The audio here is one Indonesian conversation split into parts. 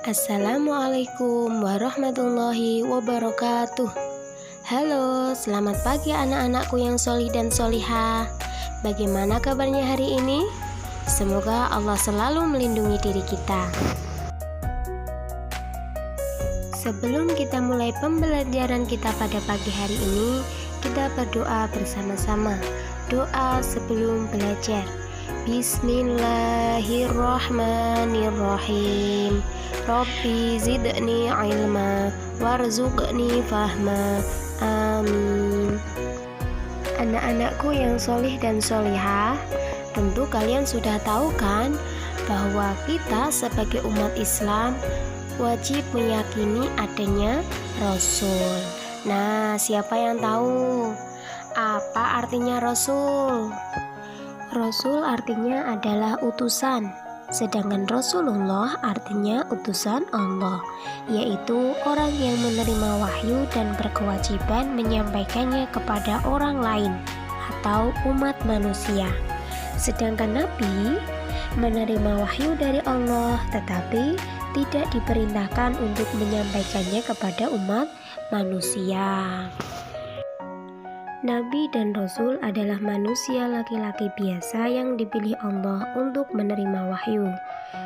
Assalamualaikum warahmatullahi wabarakatuh. Halo, selamat pagi anak-anakku yang solih dan solihah. Bagaimana kabarnya hari ini? Semoga Allah selalu melindungi diri kita. Sebelum kita mulai pembelajaran kita pada pagi hari ini, kita berdoa bersama-sama. Doa sebelum belajar. Bismillahirrahmanirrahim. Rabbi zidni ilma warzuqni fahma. Amin. Anak-anakku yang solih dan solihah, tentu kalian sudah tahu kan bahwa kita sebagai umat Islam wajib meyakini adanya Rasul. Nah, siapa yang tahu apa artinya Rasul? Rasul artinya adalah utusan, sedangkan Rasulullah artinya utusan Allah, yaitu orang yang menerima wahyu dan berkewajiban menyampaikannya kepada orang lain atau umat manusia. Sedangkan Nabi menerima wahyu dari Allah tetapi tidak diperintahkan untuk menyampaikannya kepada umat manusia. Nabi dan Rasul adalah manusia laki-laki biasa yang dipilih Allah untuk menerima wahyu.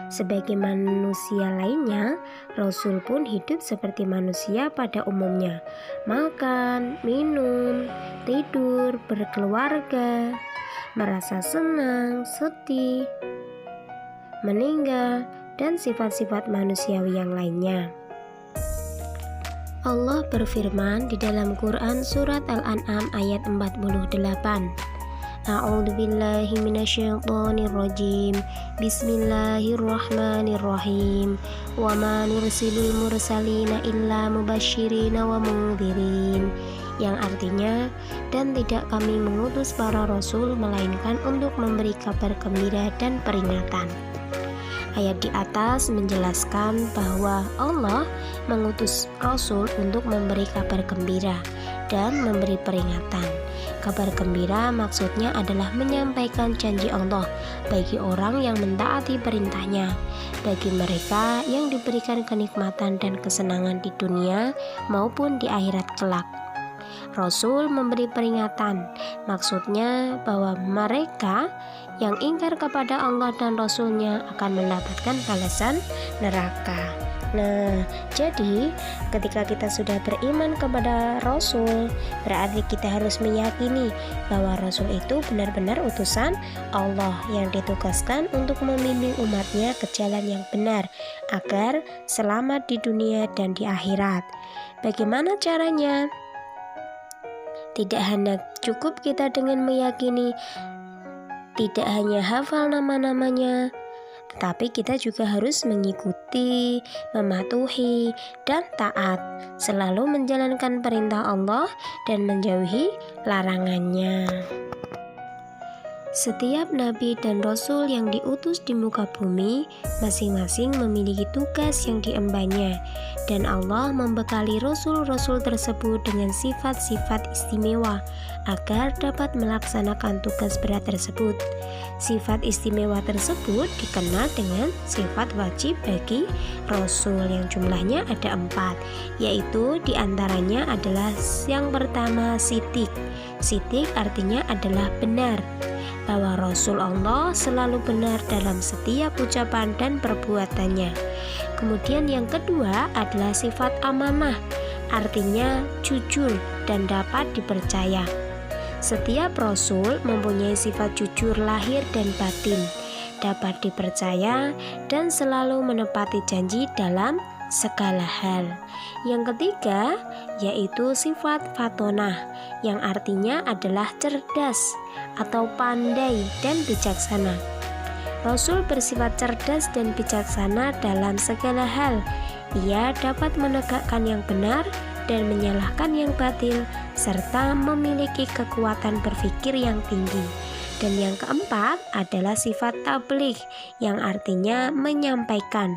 Sebagai manusia lainnya, Rasul pun hidup seperti manusia pada umumnya. Makan, minum, tidur, berkeluarga, merasa senang, sedih, meninggal, dan sifat-sifat manusiawi yang lainnya. Allah berfirman di dalam Quran surat Al-An'am ayat 48. A'udzubillahi minasyaitonirrajim. Bismillahirrahmanirrahim. Wa ma nursilul mursalina illa mubasysyirina wa mundhirin. Yang artinya, dan tidak kami mengutus para rasul melainkan untuk memberi kabar gembira dan peringatan. Ayat di atas menjelaskan bahwa Allah mengutus Rasul untuk memberi kabar gembira dan memberi peringatan. Kabar gembira maksudnya adalah menyampaikan janji Allah bagi orang yang mentaati perintahnya, bagi mereka yang diberikan kenikmatan dan kesenangan di dunia maupun di akhirat kelak. Rasul memberi peringatan, maksudnya bahwa mereka yang ingkar kepada Allah dan Rasul-Nya akan mendapatkan balasan neraka. Nah, jadi ketika kita sudah beriman kepada Rasul, berarti kita harus meyakini bahwa Rasul itu benar-benar utusan Allah yang ditugaskan untuk membimbing umatnya ke jalan yang benar agar selamat di dunia dan di akhirat. Bagaimana caranya? Tidak hanya cukup kita dengan meyakini, tidak hanya hafal nama-namanya, tetapi kita juga harus mengikuti, mematuhi, dan taat, selalu menjalankan perintah Allah dan menjauhi larangannya. Setiap nabi dan rasul yang diutus di muka bumi masing-masing memiliki tugas yang diembannya, dan Allah membekali rasul-rasul tersebut dengan sifat-sifat istimewa agar dapat melaksanakan tugas berat tersebut. Sifat istimewa tersebut dikenal dengan sifat wajib bagi rasul yang jumlahnya ada 4, yaitu diantaranya adalah yang pertama sidik. Sidik artinya adalah benar, bahwa Rasul Allah selalu benar dalam setiap ucapan dan perbuatannya. Kemudian yang kedua adalah sifat amanah, artinya jujur dan dapat dipercaya. Setiap Rasul mempunyai sifat jujur lahir dan batin, dapat dipercaya dan selalu menepati janji dalam segala hal. Yang ketiga yaitu sifat fatonah, yang artinya adalah cerdas atau pandai dan bijaksana. Rasul bersifat cerdas dan bijaksana dalam segala hal. Ia dapat menegakkan yang benar dan menyalahkan yang batil, serta memiliki kekuatan berpikir yang tinggi. Dan yang keempat adalah sifat tabligh, yang artinya menyampaikan.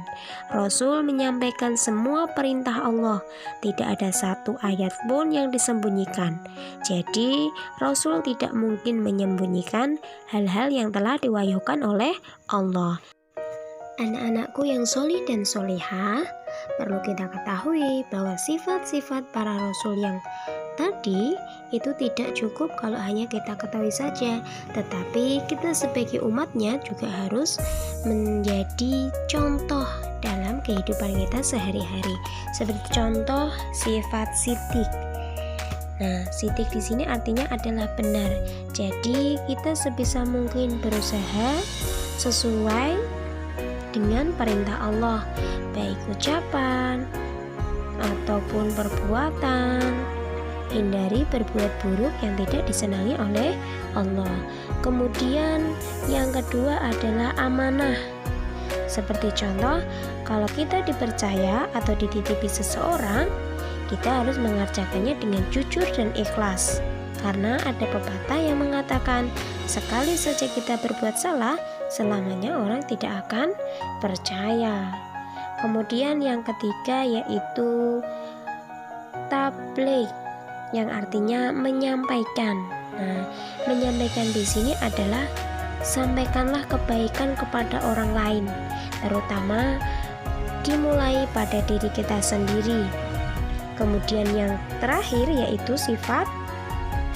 Rasul menyampaikan semua perintah Allah, tidak ada satu ayat pun yang disembunyikan. Jadi, Rasul tidak mungkin menyembunyikan hal-hal yang telah diwahyukan oleh Allah. Anak-anakku yang solih dan solihah, perlu kita ketahui bahwa sifat-sifat para rasul yang tadi itu tidak cukup kalau hanya kita ketahui saja, tetapi kita sebagai umatnya juga harus menjadi contoh dalam kehidupan kita sehari-hari. Seperti contoh sifat sidik. Nah, sidik di sini artinya adalah benar. Jadi kita sebisa mungkin berusaha sesuai dengan perintah Allah, baik ucapan ataupun perbuatan. Hindari berbuat buruk yang tidak disenangi oleh Allah. Kemudian yang kedua adalah amanah. Seperti contoh, kalau kita dipercaya atau dititipi seseorang, kita harus mengerjakannya dengan jujur dan ikhlas. Karena ada pepatah yang mengatakan, sekali saja kita berbuat salah, selamanya orang tidak akan percaya. Kemudian yang ketiga yaitu tabligh, yang artinya menyampaikan. Nah, menyampaikan di sini adalah sampaikanlah kebaikan kepada orang lain, terutama dimulai pada diri kita sendiri. Kemudian yang terakhir yaitu sifat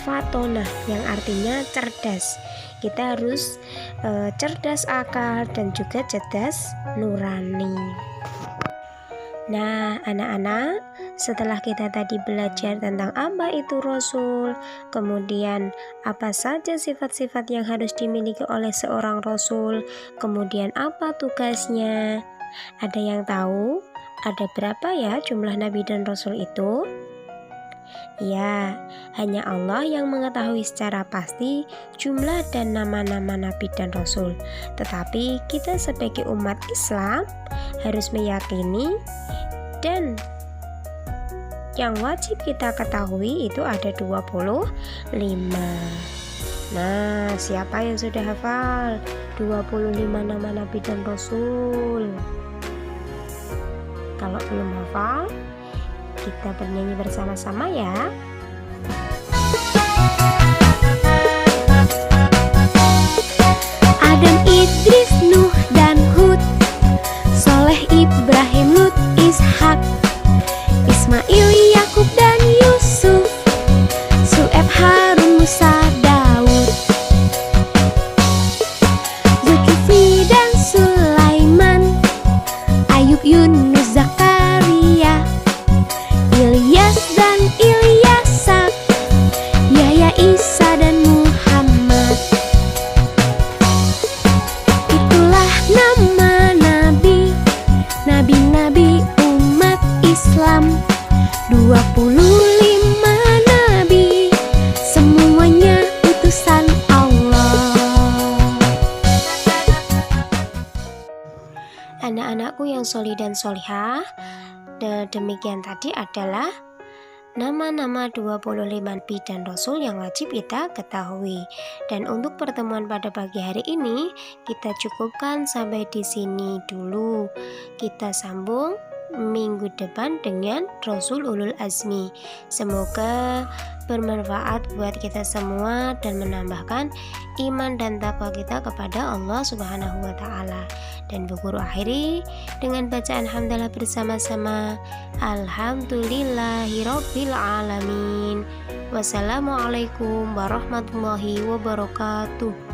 fatonah, yang artinya cerdas. Kita harus cerdas akal dan juga cerdas nurani. Nah, anak-anak, setelah kita tadi belajar tentang apa itu Rasul, kemudian apa saja sifat-sifat yang harus dimiliki oleh seorang Rasul, kemudian apa tugasnya, ada yang tahu ada berapa ya jumlah Nabi dan Rasul itu? Ya, hanya Allah yang mengetahui secara pasti jumlah dan nama-nama Nabi dan Rasul. Tetapi kita sebagai umat Islam harus meyakini dan yang wajib kita ketahui itu ada 25. Nah, siapa yang sudah hafal 25 nama Nabi dan Rasul? Kalau belum hafal, kita bernyanyi bersama-sama ya. Adam, Idris, Nuh, dan Hud, Soleh, Ibrahim, Lut, Ishak, Ismail, Yakub, dan Yusuf, Su'eb, Harun, Musa, Daud, Zulkifli dan Sulaiman, Ayub, Yunus, Zakaria, Ilyas dan Ilyasa, Yahya, Isa dan Muhammad. Itulah nama nabi, nabi-nabi umat Islam. 25 nabi, semuanya utusan Allah. Anak-anakku yang solih dan solihah, demikian tadi adalah nama-nama 25 Nabi dan Rasul yang wajib kita ketahui. Dan untuk pertemuan pada pagi hari ini, kita cukupkan sampai di sini dulu. Kita sambung minggu depan dengan Rasul Ulul Azmi. Semoga bermanfaat buat kita semua dan menambahkan iman dan takwa kita kepada Allah Subhanahu wa Ta'ala. Dan Bu Guru akhiri dengan bacaan hamdalah bersama-sama. Alhamdulillahirabbil alamin. Wassalamualaikum warahmatullahi wabarakatuh.